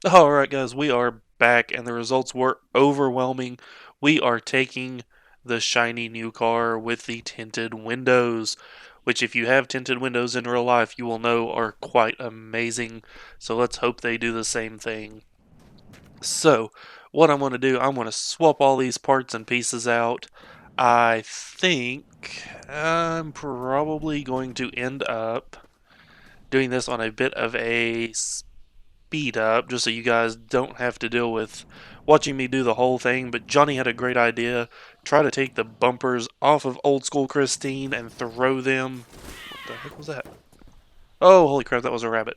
Alright guys, we are back and the results were overwhelming. We are taking the shiny new car with the tinted windows, which if you have tinted windows in real life, you will know are quite amazing. So let's hope they do the same thing. So, what I'm going to do, I'm going to swap all these parts and pieces out. I think I'm probably going to end up doing this on a bit of a speed up just so you guys don't have to deal with watching me do the whole thing. But Johnny had a great idea. Try to take the bumpers off of old school Christine and throw them. What the heck was that? Oh, holy crap, that was a rabbit.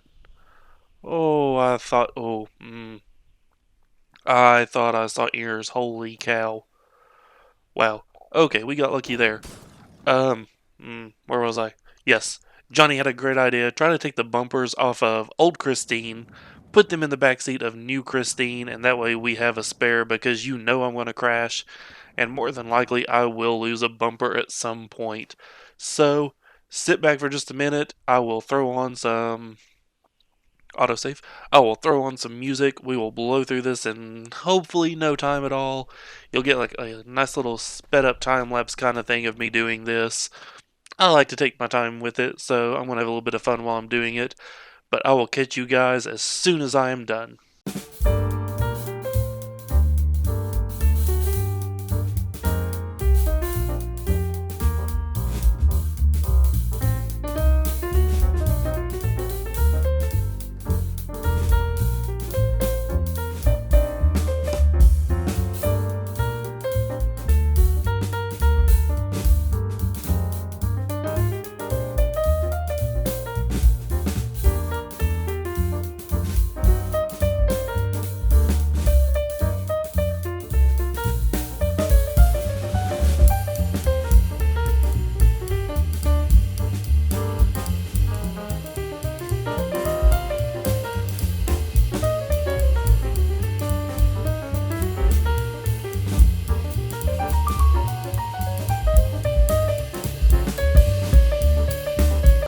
Oh, I thought I saw ears. Holy cow. Wow. Okay, we got lucky there. Um, where was I? Yes, Johnny had a great idea. Try to take the bumpers off of old Christine, put them in the back seat of new Christine, and that way we have a spare because you know I'm going to crash, and more than likely I will lose a bumper at some point. So, sit back for just a minute. I will throw on some autosave. I will throw on some music. We will blow through this in hopefully no time at all. You'll get like a nice little sped up time lapse kind of thing of me doing this. I like to take my time with it, so I'm going to have a little bit of fun while I'm doing it. But I will catch you guys as soon as I am done.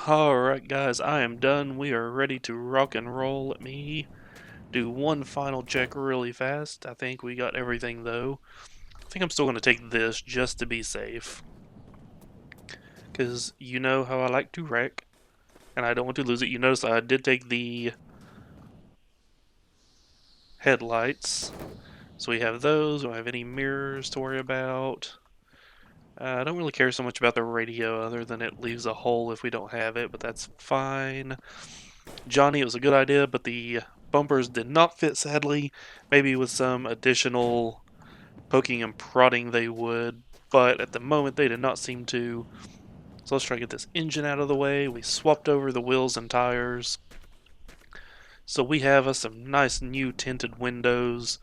Alright, guys, I am done. We are ready to rock and roll. Let me do one final check really fast. I think we got everything, though. I think I'm still going to take this just to be safe. Because you know how I like to wreck, and I don't want to lose it. You notice I did take the headlights. So we have those. We don't have any mirrors to worry about. I don't really care so much about the radio other than it leaves a hole if we don't have it, but that's fine. Johnny, it was a good idea, but the bumpers did not fit, sadly. Maybe with some additional poking and prodding they would, but at the moment they did not seem to. So let's try to get this engine out of the way. We swapped over the wheels and tires. So we have us some nice new tinted windows.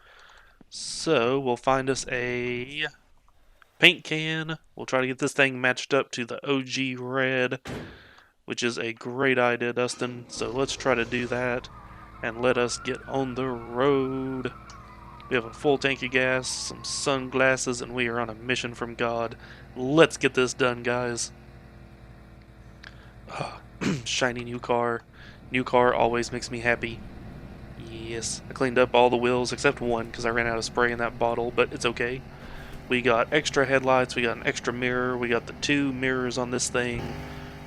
So we'll find us a paint can. We'll try to get this thing matched up to the OG red, which is a great idea, Dustin. So let's try to do that and let us get on the road. We have a full tank of gas, some sunglasses, and we are on a mission from God. Let's get this done, guys. Shiny new car. New car always makes me happy. Yes, I cleaned up all the wheels except one because I ran out of spray in that bottle, but it's okay. We got extra headlights, we got an extra mirror, we got the 2 mirrors on this thing.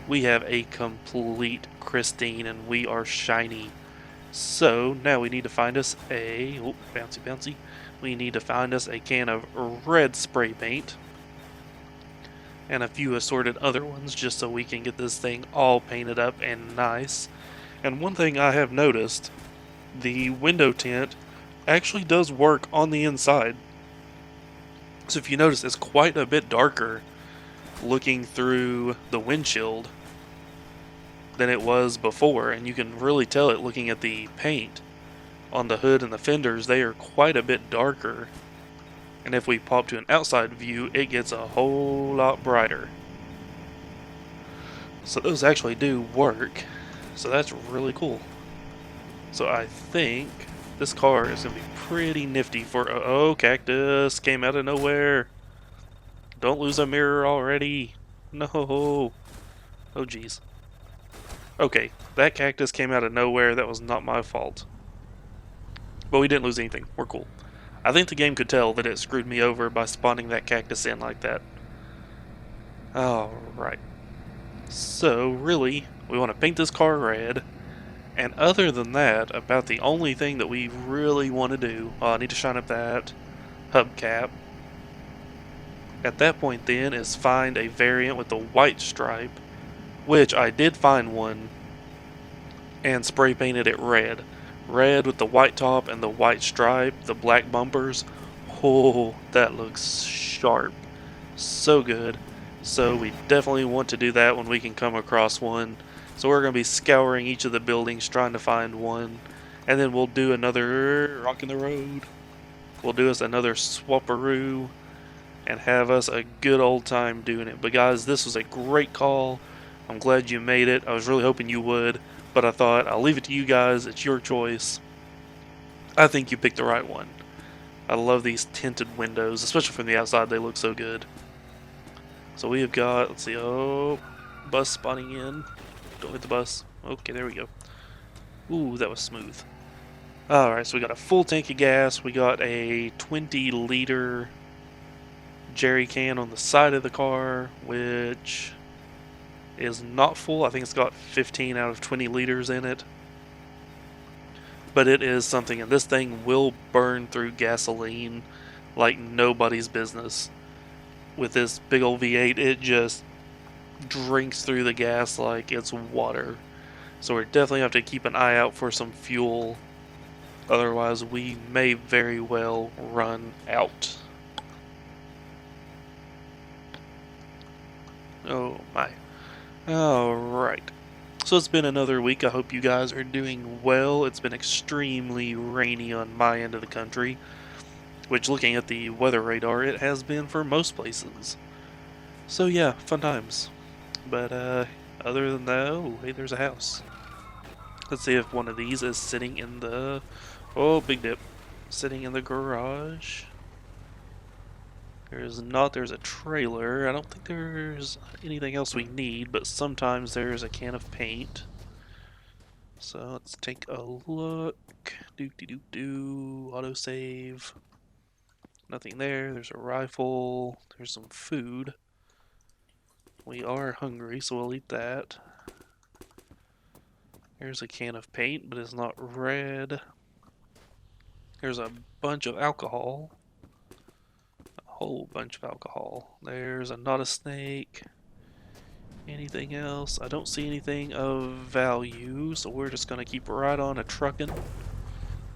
We have a complete Christine and we are shiny. So now we need to find us a bouncy. We need to find us a can of red spray paint and a few assorted other ones just so we can get this thing all painted up and nice. And one thing I have noticed, the window tint actually does work on the inside. So if you notice, it's quite a bit darker looking through the windshield than it was before, and you can really tell it looking at the paint on the hood and the fenders. They are quite a bit darker, and if we pop to an outside view, it gets a whole lot brighter. So those actually do work, so that's really cool. So I think this car is going to be pretty nifty for... Oh, cactus came out of nowhere. Don't lose a mirror already. No. Oh, jeez. Okay, that cactus came out of nowhere. That was not my fault. But we didn't lose anything. We're cool. I think the game could tell that it screwed me over by spawning that cactus in like that. Alright. So, really, we want to paint this car red. And other than that, about the only thing that we really want to do... I need to shine up that hubcap. At that point then is find a variant with the white stripe, which I did find one, and spray painted it red. Red with the white top and the white stripe, the black bumpers. Oh, that looks sharp. So good. So we definitely want to do that when we can come across one. So we're going to be scouring each of the buildings trying to find one. And then we'll do another rock in the road. We'll do us another swapperoo and have us a good old time doing it. But guys, this was a great call. I'm glad you made it. I was really hoping you would, but I thought I'll leave it to you guys. It's your choice. I think you picked the right one. I love these tinted windows, especially from the outside. They look so good. So we have got, let's see, oh, bus spawning in. Don't hit the bus. Okay, there we go. Ooh, that was smooth. Alright, so we got a full tank of gas. We got a 20-liter jerry can on the side of the car, which is not full. I think it's got 15 out of 20 liters in it. But it is something, and this thing will burn through gasoline like nobody's business. With this big old V8, it just drinks through the gas like it's water. So we definitely have to keep an eye out for some fuel. Otherwise, we may very well run out. Oh my. Alright. So it's been another week. I hope you guys are doing well. It's been extremely rainy on my end of the country, which, looking at the weather radar, it has been for most places. So yeah, fun times. But other than that, oh, hey, there's a house. Let's see if one of these is sitting in the... Oh, big dip. Sitting in the garage. There's not. There's a trailer. I don't think there's anything else we need, but sometimes there's a can of paint. So let's take a look. Autosave. Nothing there. There's a rifle. There's some food. We are hungry, so we'll eat that. There's a can of paint, but it's not red. There's a bunch of alcohol. Whole bunch of alcohol. There's not a snake. Anything else? I don't see anything of value, so we're just gonna keep right on a truckin'.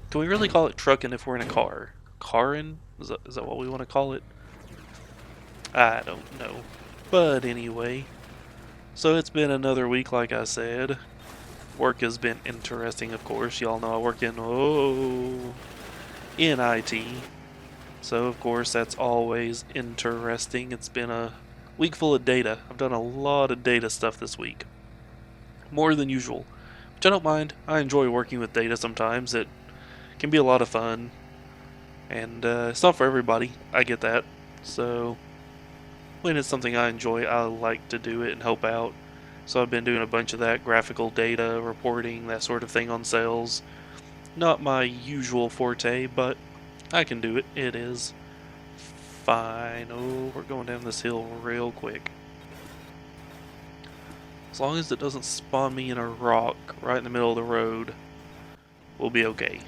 Can we really call it truckin' if we're in a car? Carin'? Is that what we want to call it? I don't know. But anyway, so it's been another week, like I said. Work has been interesting, of course. Y'all know I work in IT. So, of course, that's always interesting. It's been a week full of data. I've done a lot of data stuff this week. More than usual. Which I don't mind. I enjoy working with data sometimes. It can be a lot of fun. And it's not for everybody. I get that. So, when it's something I enjoy, I like to do it and help out. So I've been doing a bunch of that. Graphical data, reporting, that sort of thing on sales. Not my usual forte, but I can do it. It is fine. Oh, we're going down this hill real quick. As long as it doesn't spawn me in a rock right in the middle of the road, we'll be okay.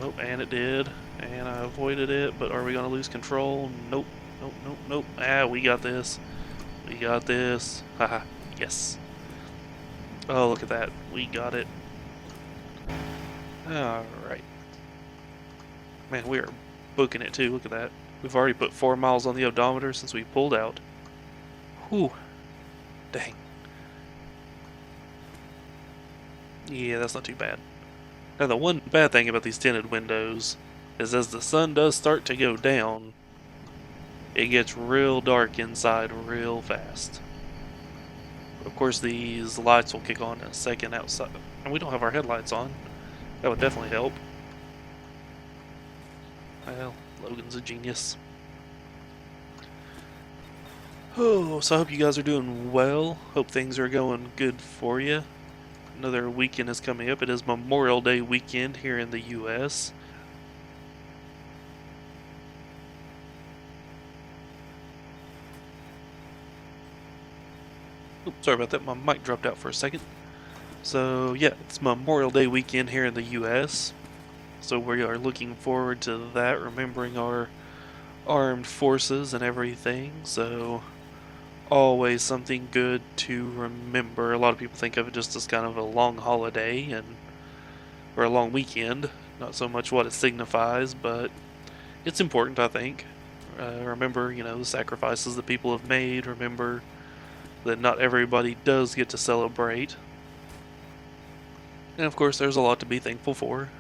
Oh, and it did. And I avoided it, but are we going to lose control? Nope. Nope, nope, nope. Ah, we got this. We got this. Haha, yes. Oh, look at that. We got it. Alright. Man, we are booking it too. Look at that. We've already put 4 miles on the odometer since we pulled out. Whew. Dang. Yeah, that's not too bad. Now, the one bad thing about these tinted windows is as the sun does start to go down, it gets real dark inside real fast. Of course, these lights will kick on in a second outside. And we don't have our headlights on. That would definitely help. Well, Logan's a genius. Oh, so I hope you guys are doing well. Hope things are going good for you. another weekend is coming up. It is Memorial Day weekend here in the U.S. Oops, sorry about that. My mic dropped out for a second. So yeah, it's Memorial Day weekend here in the U.S. So we are looking forward to that, remembering our armed forces and everything. So always something good to remember. A lot of people think of it just as kind of a long holiday or a long weekend, not so much what it signifies, but it's important, I think. Remember, the sacrifices that people have made. Remember that not everybody does get to celebrate. And of course, there's a lot to be thankful for.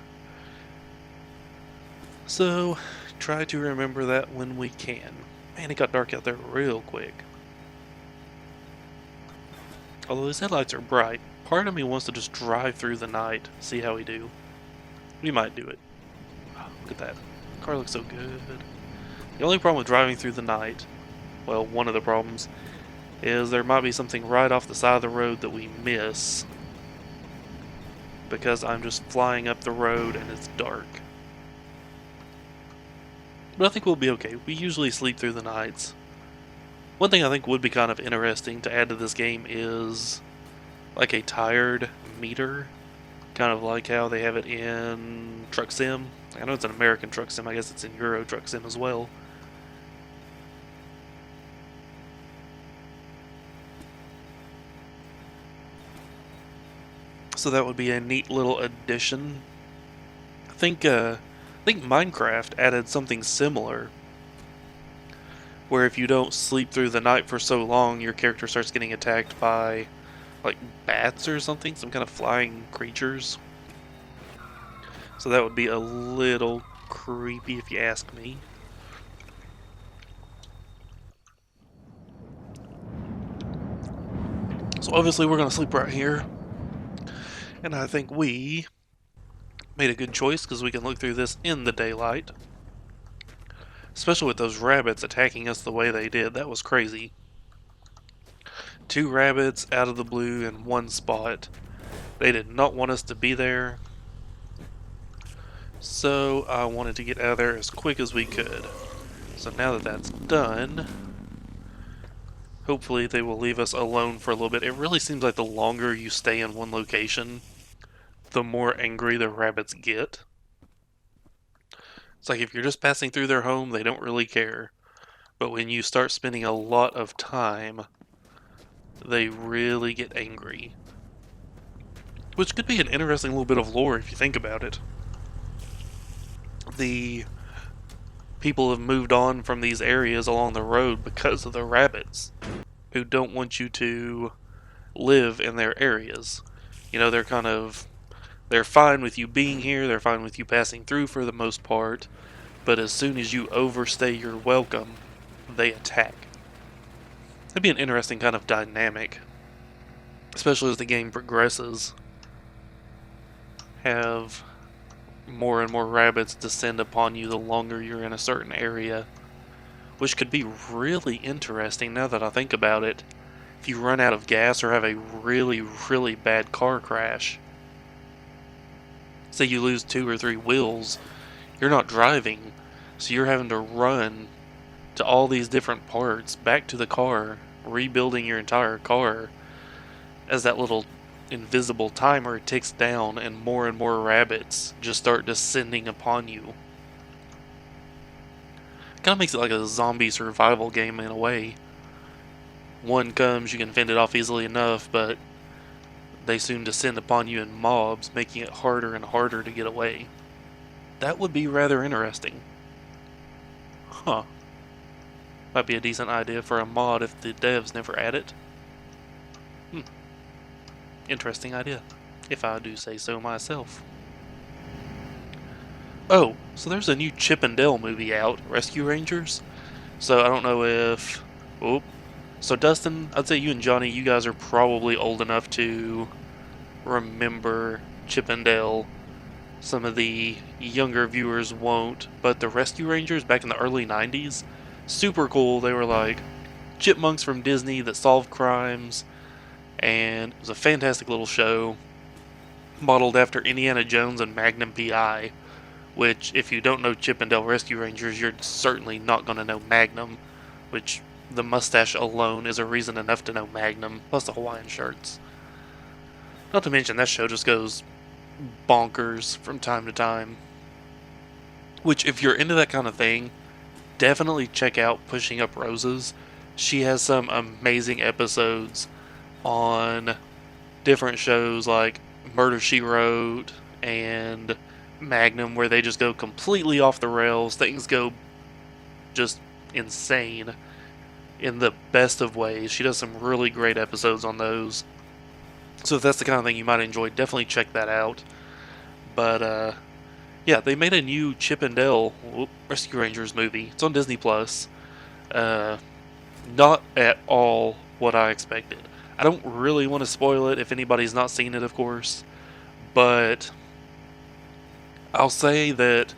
So, try to remember that when we can. Man, it got dark out there real quick. Although these headlights are bright, part of me wants to just drive through the night, see how we do. We might do it. Oh, look at that. The car looks so good. The only problem with driving through the night, well, one of the problems, is there might be something right off the side of the road that we miss because I'm just flying up the road and it's dark. But I think we'll be okay. We usually sleep through the nights. One thing I think would be kind of interesting to add to this game is like a tired meter, kind of like how they have it in Truck Sim. I know it's an American Truck Sim, I guess it's in Euro Truck Sim as well. So that would be a neat little addition. I think Minecraft added something similar, where if you don't sleep through the night for so long, your character starts getting attacked by like bats or something, some kind of flying creatures. So that would be a little creepy if you ask me. So obviously we're going to sleep right here. And I think we made a good choice because we can look through this in the daylight. Especially with those rabbits attacking us the way they did. That was crazy. 2 rabbits out of the blue in one spot. They did not want us to be there. So I wanted to get out of there as quick as we could. So now that that's done, hopefully they will leave us alone for a little bit. It really seems like the longer you stay in one location, the more angry the rabbits get. It's like if you're just passing through their home, they don't really care. But when you start spending a lot of time, they really get angry. Which could be an interesting little bit of lore if you think about it. The people have moved on from these areas along the road because of the rabbits, who don't want you to live in their areas. They're fine with you being here, they're fine with you passing through for the most part, but as soon as you overstay your welcome, they attack. That'd be an interesting kind of dynamic, especially as the game progresses. Have more and more rabbits descend upon you the longer you're in a certain area, which could be really interesting now that I think about it. If you run out of gas or have a really, really bad car crash, say you lose 2 or 3 wheels, you're not driving, so you're having to run to all these different parts, back to the car, rebuilding your entire car, as that little invisible timer ticks down and more rabbits just start descending upon you. Kind of makes it like a zombie survival game in a way. One comes, you can fend it off easily enough, but they soon descend upon you in mobs, making it harder and harder to get away. That would be rather interesting. Huh. Might be a decent idea for a mod if the devs never add it. Interesting idea, if I do say so myself. Oh, so there's a new Chip and Dale movie out, Rescue Rangers. So I don't know if... Oh. So Dustin, I'd say you and Johnny, you guys are probably old enough to remember Chip and Dale. Some of the younger viewers won't, but the Rescue Rangers back in the early 90s, super cool. They were like chipmunks from Disney that solved crimes, and it was a fantastic little show. modeled after Indiana Jones and Magnum PI, which, if you don't know Chip and Dale Rescue Rangers, you're certainly not going to know Magnum, which the mustache alone is a reason enough to know Magnum, plus the Hawaiian shirts. Not to mention, that show just goes bonkers from time to time. Which, if you're into that kind of thing, definitely check out Pushing Up Roses. She has some amazing episodes on different shows like Murder She Wrote and Magnum, where they just go completely off the rails. Things go just insane in the best of ways. She does some really great episodes on those. So if that's the kind of thing you might enjoy, definitely check that out. But yeah, they made a new Chip and Dale Rescue Rangers movie. It's on Disney Plus. Not at all what I expected. I don't really want to spoil it if anybody's not seen it, of course. But I'll say that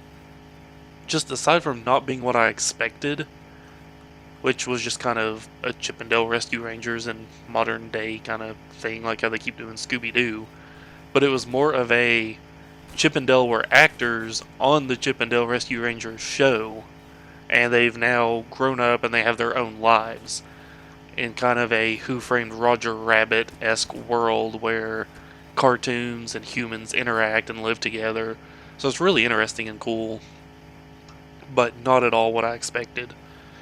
just aside from not being what I expected, which was just kind of a Chip and Dale Rescue Rangers and modern day kind of thing, like how they keep doing Scooby-Doo, but it was more of a Chip and Dale were actors on the Chip and Dale Rescue Rangers show, and they've now grown up and they have their own lives in kind of a Who Framed Roger Rabbit-esque world where cartoons and humans interact and live together. So it's really interesting and cool, but not at all what I expected.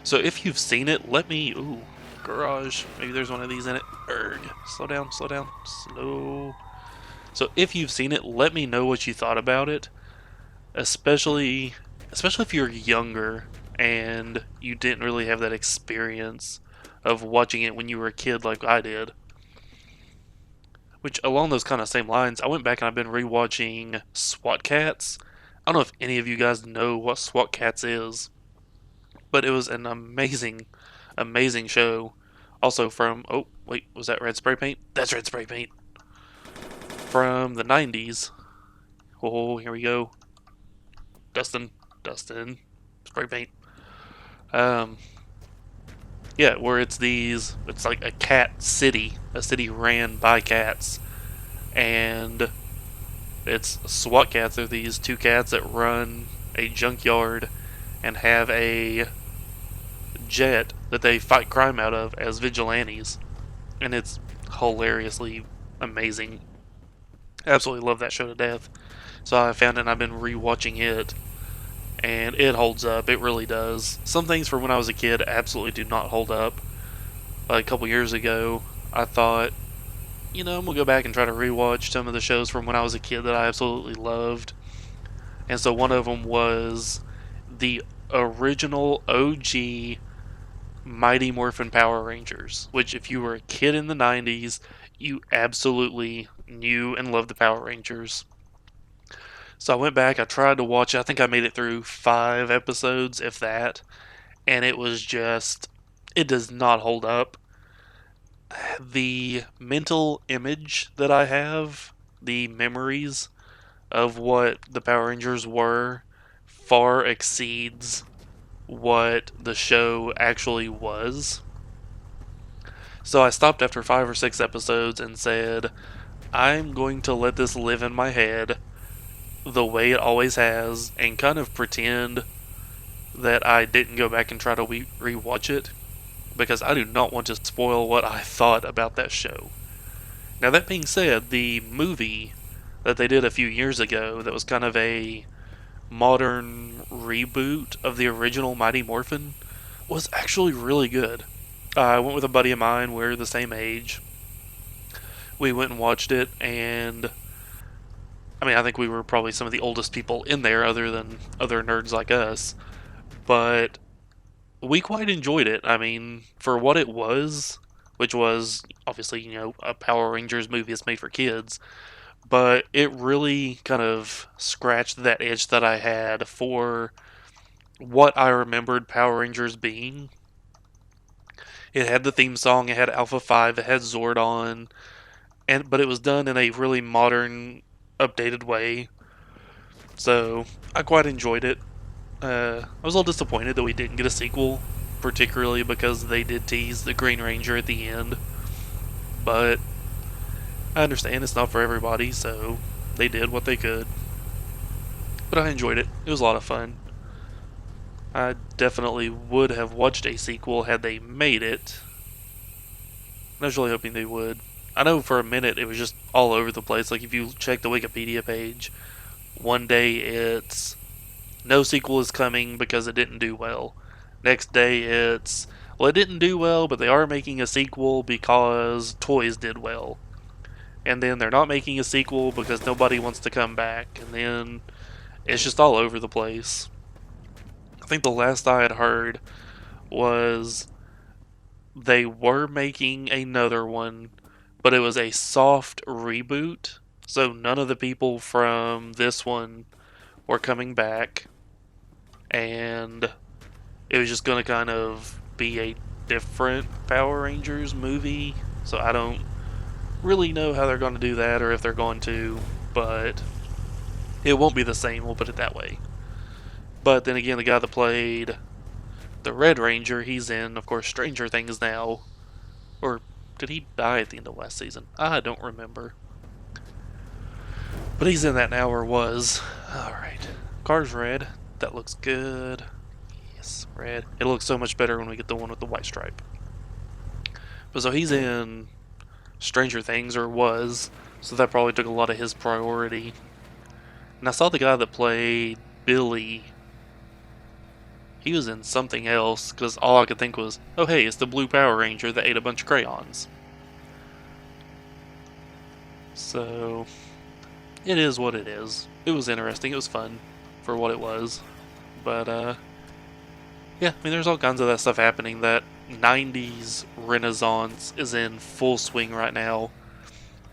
So if you've seen it, let me... Ooh, garage. Maybe there's one of these in it. Erg. Slow down, slow down, slow. So if you've seen it, let me know what you thought about it. Especially if you're younger and you didn't really have that experience of watching it when you were a kid like I did. Which, along those kind of same lines, I went back and I've been rewatching SWAT Cats. I don't know if any of you guys know what SWAT Cats is, but it was an amazing, amazing show. Also from, oh, wait, was that red spray paint? That's red spray paint. From the 90s. Oh, here we go. Dustin, spray paint. Yeah, where it's like a cat city, a city ran by cats, and it's SWAT cats. They're these two cats that run a junkyard and have a jet that they fight crime out of as vigilantes, and it's hilariously amazing. Absolutely love that show to death. So I found it and I've been rewatching it, and it holds up. It really does. Some things from when I was a kid absolutely do not hold up. A couple years ago, I thought, I'm going to go back and try to rewatch some of the shows from when I was a kid that I absolutely loved. And so one of them was the original OG Mighty Morphin Power Rangers, which if you were a kid in the 90s, you absolutely knew and loved the Power Rangers. So I went back, I tried to watch it. I think I made it through 5 episodes, if that. And it was just, it does not hold up. The mental image that I have, the memories of what the Power Rangers were, far exceeds what the show actually was. So I stopped after 5 or 6 episodes and said, I'm going to let this live in my head the way it always has, and kind of pretend that I didn't go back and try to rewatch it, because I do not want to spoil what I thought about that show. Now, that being said, the movie that they did a few years ago that was kind of a modern reboot of the original Mighty Morphin was actually really good. I went with a buddy of mine, we're the same age. We went and watched it, and I think we were probably some of the oldest people in there other than other nerds like us, but we quite enjoyed it. For what it was, which was obviously, a Power Rangers movie that's made for kids, but it really kind of scratched that itch that I had for what I remembered Power Rangers being. It had the theme song, it had Alpha 5, it had Zordon, but it was done in a really modern, updated way. So I quite enjoyed it. I was a little disappointed that we didn't get a sequel, particularly because they did tease the Green Ranger at the end. But I understand it's not for everybody, so They did what they could. But I enjoyed it. It was a lot of fun. I definitely would have watched a sequel had they made it. I was really hoping they would. I know for a minute it was just all over the place. Like if you check the Wikipedia page, one day it's no sequel is coming because it didn't do well. Next day it's well, it didn't do well, but they are making a sequel because toys did well. And then they're not making a sequel because nobody wants to come back. And then it's just all over the place. I think the last I had heard was they were making another one, but it was a soft reboot. So none of the people from this one were coming back. And it was just going to kind of be a different Power Rangers movie. So I don't really know how they're going to do that or if they're going to, but it won't be the same, we'll put it that way. But then again, the guy that played the Red Ranger, he's in, of course, Stranger Things now. Or did he die at the end of last season? I don't remember. But he's in that now, or was. Alright. Car's red. That looks good. Yes, red. It looks so much better when we get the one with the white stripe. But so he's in Stranger Things, or was. So that probably took a lot of his priority. And I saw the guy that played Billy. He was in something else, because all I could think was, oh hey, it's the blue Power Ranger that ate a bunch of crayons. So, it is what it is. It was interesting, it was fun for what it was. But, yeah, I mean, there's all kinds of that stuff happening. That 90s renaissance is in full swing right now.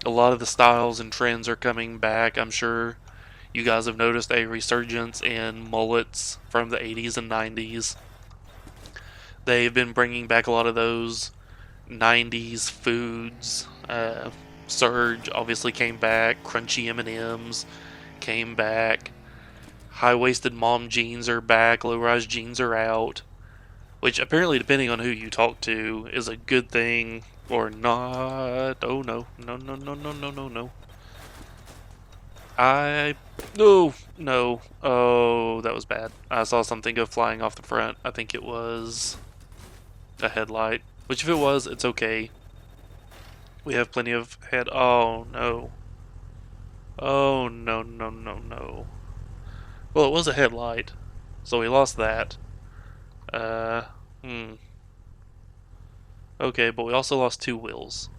A lot of the styles and trends are coming back. I'm sure you guys have noticed a resurgence in mullets from the 80s and 90s. They've been bringing back a lot of those 90s foods. Surge obviously came back. Crunchy M&Ms came back. High-waisted mom jeans are back. Low-rise jeans are out. Which apparently, depending on who you talk to, is a good thing or not. Oh no. No, no, no, no, no, no, no. No. Oh, that was bad. I saw something go flying off the front. I think it was a headlight. Which if it was, it's okay. We have plenty of head. Oh no. Oh no, no, no, no. Well, it was a headlight, so we lost that. Okay, but we also lost 2 wheels.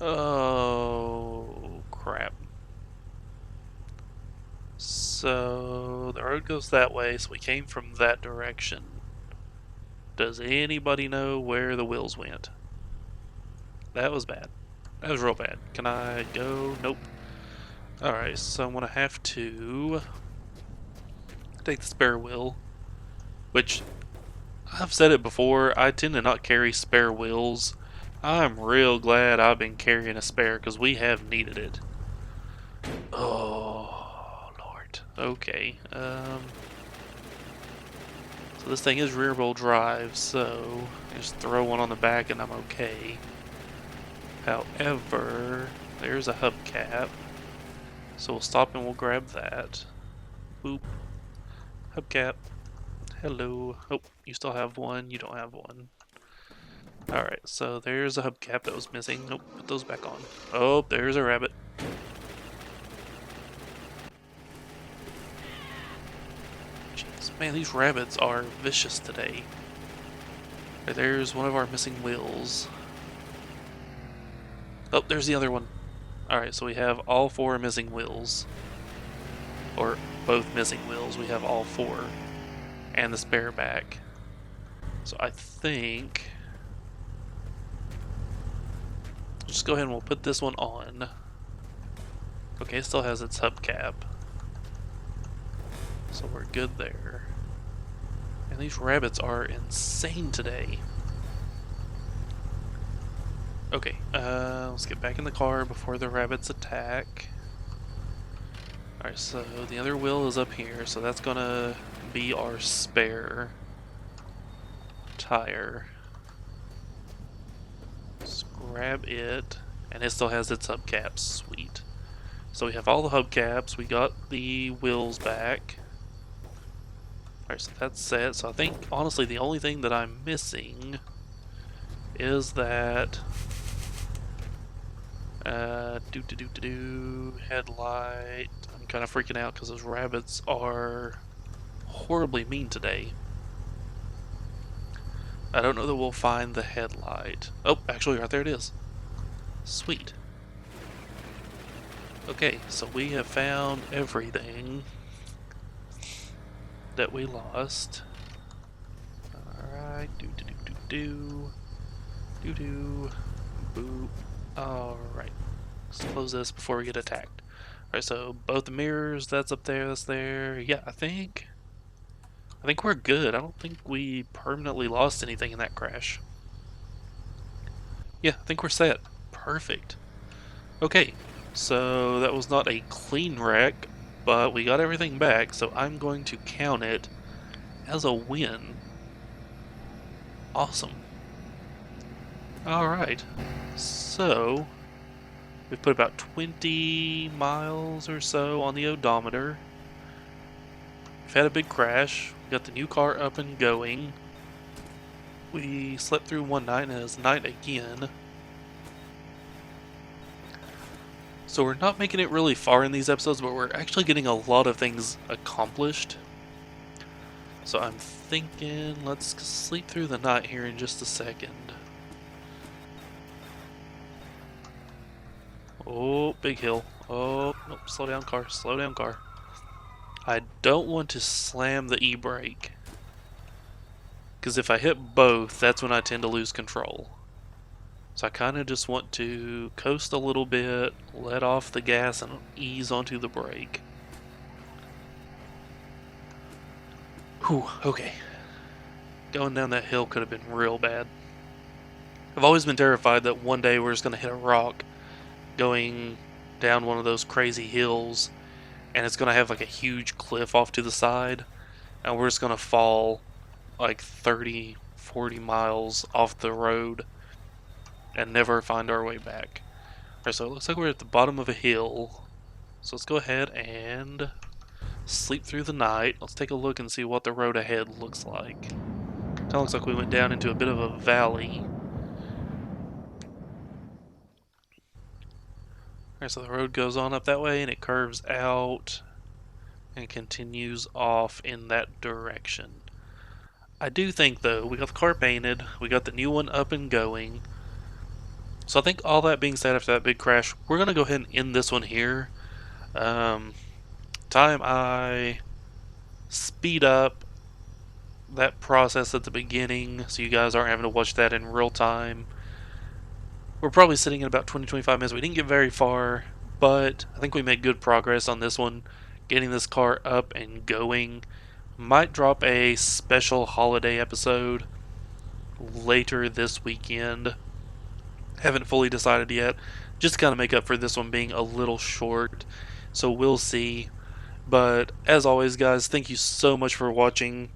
Oh, crap. So, the road goes that way, so we came from that direction. Does anybody know where the wheels went? That was bad. That was real bad. Can I go? Nope. Alright, so I'm gonna have to take the spare wheel, which I've said it before, I tend to not carry spare wheels. I'm real glad I've been carrying a spare because we have needed it. Oh, Lord. Okay. So this thing is rear wheel drive, so just throw one on the back and I'm okay. However, there's a hubcap. So we'll stop and we'll grab that. Boop. Hubcap. Hello. Oh, you still have one. You don't have one. Alright, so there's a hubcap that was missing. Nope, put those back on. Oh, there's a rabbit. Jeez, man, these rabbits are vicious today. Right, there's one of our missing wheels. Oh, there's the other one. Alright, so we have all 4 missing wheels. Or both missing wheels. We have all 4. And the spare back. So I think... just go ahead and we'll put this one on. Okay, it still has its hubcap. So we're good there. And these rabbits are insane today. Okay, let's get back in the car before the rabbits attack. Alright, so the other wheel is up here, so that's gonna be our spare tire. Just grab it, and it still has its hubcaps. Sweet. So we have all the hubcaps, we got the wheels back. Alright, so that's set. So I think, honestly, the only thing that I'm missing is that headlight. I'm kind of freaking out because those rabbits are horribly mean today. I don't know that we'll find the headlight. Oh, actually, right there it is. Sweet. Okay, so we have found everything that we lost. Alright, boop. Alright, let's close this before we get attacked. Alright, so both the mirrors, that's up there, that's there. Yeah, I think we're good. I don't think we permanently lost anything in that crash. Yeah, I think we're set. Perfect. Okay, so that was not a clean wreck, but we got everything back, so I'm going to count it as a win. Awesome. Alright, so we've put about 20 miles or so on the odometer. We've had a big crash. We got the new car up and going. We slept through one night and it's night again. So we're not making it really far in these episodes, but we're actually getting a lot of things accomplished. So I'm thinking let's sleep through the night here in just a second. Oh, big hill. Oh, nope, slow down car, slow down car. I don't want to slam the e-brake, because if I hit both, that's when I tend to lose control. So I kind of just want to coast a little bit, let off the gas, and ease onto the brake. Whew, okay. Going down that hill could have been real bad. I've always been terrified that one day we're just going to hit a rock going down one of those crazy hills, and it's going to have like a huge cliff off to the side, and we're just going to fall like 30, 40 miles off the road and never find our way back. Alright, so it looks like we're at the bottom of a hill. So let's go ahead and sleep through the night. Let's take a look and see what the road ahead looks like. Kind of looks like we went down into a bit of a valley. Alright, so the road goes on up that way and it curves out and continues off in that direction. I do think, though, we got the car painted, we got the new one up and going. So I think all that being said, after that big crash, we're going to go ahead and end this one here. Time I speed up that process at the beginning so you guys aren't having to watch that in real time. We're probably sitting at about 20-25 minutes. We didn't get very far, but I think we made good progress on this one, getting this car up and going. Might drop a special holiday episode later this weekend. Haven't fully decided yet. Just to kind of make up for this one being a little short. So we'll see. But as always, guys, thank you so much for watching.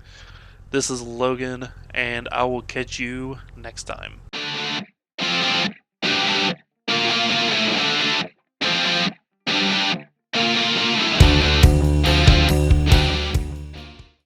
This is Logan, and I will catch you next time.